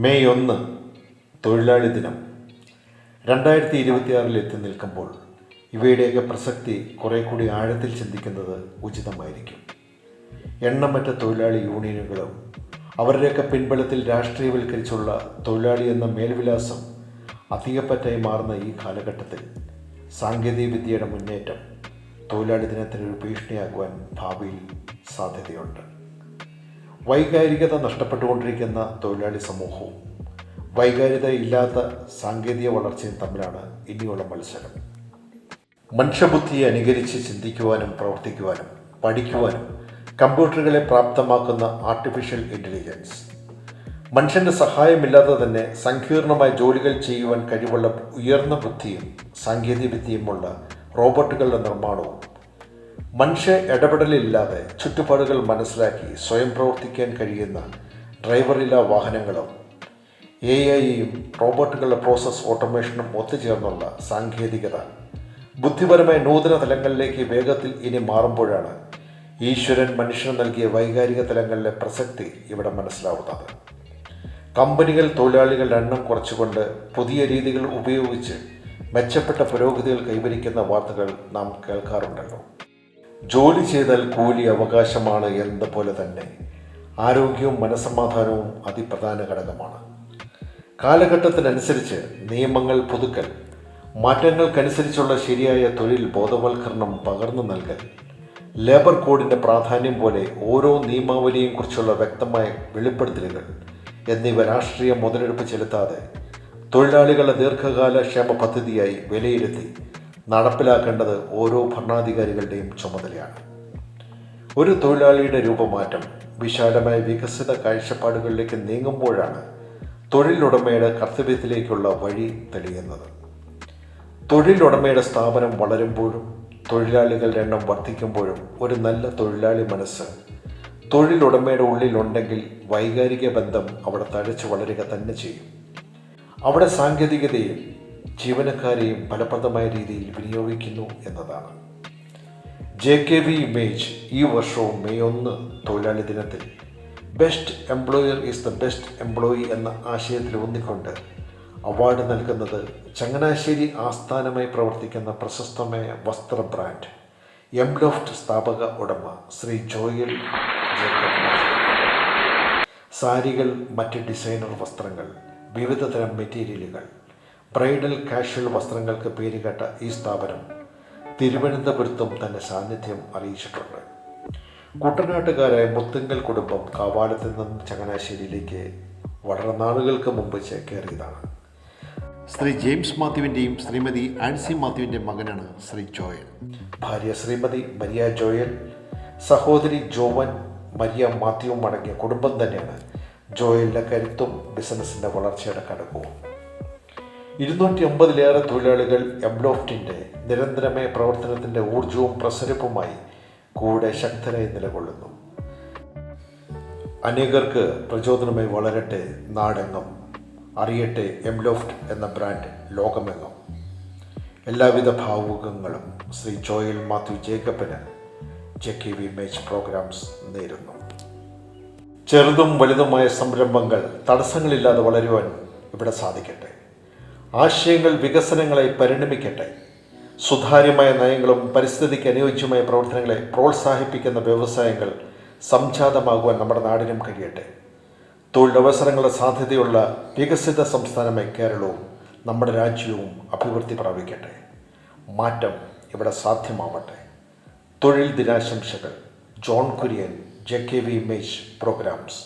May 1 തൊഴിലാളി ദിനം 2026 എത്തി നിൽക്കുമ്പോൾ ഇവയുടെയൊക്കെ പ്രസക്തി കുറെ കൂടി ആഴത്തിൽ ചിന്തിക്കുന്നത് ഉചിതമായിരിക്കും. എണ്ണമറ്റ തൊഴിലാളി യൂണിയനുകളും അവരുടെയൊക്കെ പിൻബലത്തിൽ രാഷ്ട്രീയവൽക്കരിച്ചുള്ള തൊഴിലാളി എന്ന മേൽവിലാസം അധികപ്പറ്റായി മാറുന്ന ഈ കാലഘട്ടത്തിൽ സാങ്കേതിക വിദ്യയുടെ മുന്നേറ്റം തൊഴിലാളി ദിനത്തിനൊരു ഭീഷണിയാകുവാൻ ഭാവിയിൽ സാധ്യതയുണ്ട്. വൈകാരികത നഷ്ടപ്പെട്ടുകൊണ്ടിരിക്കുന്ന തൊഴിലാളി സമൂഹവും വൈകാരികത ഇല്ലാത്ത സാങ്കേതിക വളർച്ചയും തമ്മിലാണ് ഇനിയുള്ള മത്സരം. മനുഷ്യബുദ്ധിയെ അനുകരിച്ച് ചിന്തിക്കുവാനും പ്രവർത്തിക്കുവാനും പഠിക്കുവാനും കമ്പ്യൂട്ടറുകളെ പ്രാപ്തമാക്കുന്ന ആർട്ടിഫിഷ്യൽ ഇൻ്റലിജൻസ്, മനുഷ്യൻ്റെ സഹായമില്ലാതെ തന്നെ സങ്കീർണമായ ജോലികൾ ചെയ്യുവാൻ കഴിവുള്ള ഉയർന്ന ബുദ്ധിയും സാങ്കേതിക വിദ്യയുമുള്ള റോബോട്ടുകളുടെ നിർമ്മാണവും, മനുഷ്യ ഇടപെടലില്ലാതെ ചുറ്റുപാടുകൾ മനസ്സിലാക്കി സ്വയം പ്രവർത്തിക്കാൻ കഴിയുന്ന ഡ്രൈവറില്ലാ വാഹനങ്ങളും AI-യും റോബോട്ടുകളുടെ പ്രോസസ് ഓട്ടോമേഷനും ഒത്തുചേർന്നുള്ള സാങ്കേതികത ബുദ്ധിപരമായ നൂതന തലങ്ങളിലേക്ക് വേഗത്തിൽ ഇനി മാറുമ്പോഴാണ് ഈശ്വരൻ മനുഷ്യന് നൽകിയ വൈകാരിക തലങ്ങളിലെ പ്രസക്തി ഇവിടെ മനസ്സിലാവുന്നത്. കമ്പനികൾ തൊഴിലാളികളുടെ എണ്ണം കുറച്ചുകൊണ്ട് പുതിയ രീതികൾ ഉപയോഗിച്ച് മെച്ചപ്പെട്ട പുരോഗതികൾ കൈവരിക്കുന്ന വാർത്തകൾ നാം കേൾക്കാറുണ്ടല്ലോ. ജോലി ചെയ്താൽ കൂലി അവകാശമാണ് എന്നതുപോലെ തന്നെ ആരോഗ്യവും മനസ്സമാധാനവും അതിപ്രധാന ഘടകമാണ്. കാലഘട്ടത്തിനനുസരിച്ച് നിയമങ്ങൾ പുതുക്കൽ, മാറ്റങ്ങൾക്കനുസരിച്ചുള്ള ശരിയായ തൊഴിൽ ബോധവൽക്കരണം പകർന്നു നൽകൽ, ലേബർ കോഡിൻ്റെ പ്രാധാന്യം പോലെ ഓരോ നിയമാവലിയെയും കുറിച്ചുള്ള വ്യക്തമായ വെളിപ്പെടുത്തലുകൾ എന്നിവ രാഷ്ട്രീയ മുതലെടുപ്പ് ചെലുത്താതെ തൊഴിലാളികളുടെ ദീർഘകാല ക്ഷേമ പദ്ധതിയായി വിലയിരുത്തി നടപ്പിലാക്കേണ്ടത് ഓരോ ഭരണാധികാരികളുടെയും ചുമതലയാണ്. ഒരു തൊഴിലാളിയുടെ രൂപമാറ്റം വിശാലമായ വികസിത കാഴ്ചപ്പാടുകളിലേക്ക് നീങ്ങുമ്പോഴാണ് തൊഴിലുടമയുടെ കർത്തവ്യത്തിലേക്കുള്ള വഴി തെളിയുന്നത്. തൊഴിലുടമയുടെ സ്ഥാപനം വളരുമ്പോഴും തൊഴിലാളികളുടെ എണ്ണം വർദ്ധിക്കുമ്പോഴും ഒരു നല്ല തൊഴിലാളി മനസ്സ് തൊഴിലുടമയുടെ ഉള്ളിലുണ്ടെങ്കിൽ വൈകാരിക ബന്ധം അവിടെ തഴച്ചു വളരുക തന്നെ ചെയ്യും. അവിടെ സാങ്കേതികതയും ജീവനക്കാരെയും ഫലപ്രദമായ രീതിയിൽ വിനിയോഗിക്കുന്നു എന്നതാണ്. JKV ഇമേജ് ഈ വർഷവും മെയ് 1 തൊഴിലാളി ദിനത്തിൽ best employer is the best employee എന്ന ആശയത്തിൽ ഊന്നിക്കൊണ്ട് അവാർഡ് നൽകുന്നത് ചങ്ങനാശ്ശേരി ആസ്ഥാനമായി പ്രവർത്തിക്കുന്ന പ്രശസ്തമായ വസ്ത്ര ബ്രാൻഡ് എംലോഫ്റ്റ് സ്ഥാപക ഉടമ ശ്രീ ജോയൽ ജേക്കബ്. സാരികൾ, മറ്റ് ഡിസൈനർ വസ്ത്രങ്ങൾ, വിവിധ തരം മെറ്റീരിയലുകൾ, ബ്രൈഡൽ കാഷ്വൽ വസ്ത്രങ്ങൾക്ക് പേരുകേട്ട ഈ സ്ഥാപനം തിരുവനന്തപുരത്തും തൻ്റെ സാന്നിധ്യം അറിയിച്ചിട്ടുണ്ട്. കുട്ടനാട്ടുകാരായ മുത്തുങ്കൽ കുടുംബം കാവാലത്തിൽ നിന്നും ചങ്ങനാശ്ശേരിയിലേക്ക് വളരെ നാളുകൾക്ക് മുമ്പ് ചേക്കേറിയതാണ്. ശ്രീ ജെയിംസ് മാത്യുവിൻ്റെയും ശ്രീമതി ആൻസി മാത്യുവിൻ്റെയും മകനാണ് ശ്രീ ജോയൽ. ഭാര്യ ശ്രീമതി മരിയ ജോയൽ, സഹോദരി ജോവൻ, മരിയ മാത്യുവും അടങ്ങിയ കുടുംബം തന്നെയാണ് ജോയലിൻ്റെ കരുത്തും ബിസിനസ്സിൻ്റെ വളർച്ചയുടെ ഘടകവും. 250-ലേറെ തൊഴിലാളികൾ എംലോഫ്റ്റിൻ്റെ നിരന്തരമായ പ്രവർത്തനത്തിൻ്റെ ഊർജവും പ്രസരിപ്പുമായി കൂടെ ശക്തരായി നിലകൊള്ളുന്നു. അനേകർക്ക് പ്രചോദനമായി വളരട്ടെ നാടെങ്ങും, അറിയട്ടെ എംലോഫ്റ്റ് എന്ന ബ്രാൻഡ് ലോകമെങ്ങും. എല്ലാവിധ ഭാവുകങ്ങളും ശ്രീ ജോയൽ മാത്യു ജേക്കബിന് JKV ഇമേജ് പ്രോഗ്രാംസ് നേരുന്നു. ചെറുതും വലുതുമായ സംരംഭങ്ങൾ തടസ്സങ്ങളില്ലാതെ വളരുവാൻ ഇവിടെ സാധിക്കട്ടെ. ആശയങ്ങൾ വികസനങ്ങളായി പരിണമിക്കട്ടെ. സുതാര്യമായ നയങ്ങളും പരിസ്ഥിതിക്ക് അനുയോജ്യമായ പ്രവർത്തനങ്ങളെ പ്രോത്സാഹിപ്പിക്കുന്ന വ്യവസായങ്ങൾ സംജാതമാകുവാൻ നമ്മുടെ നാടിനും കഴിയട്ടെ. തൊഴിലവസരങ്ങളുടെ സാധ്യതയുള്ള വികസിത സംസ്ഥാനമായി കേരളവും നമ്മുടെ രാജ്യവും അഭിവൃദ്ധി പ്രാപിക്കട്ടെ. മാറ്റം ഇവിടെ സാധ്യമാവട്ടെ. തൊഴിൽ ദിനാശംസകൾ. John Kurian, JKV image programmes.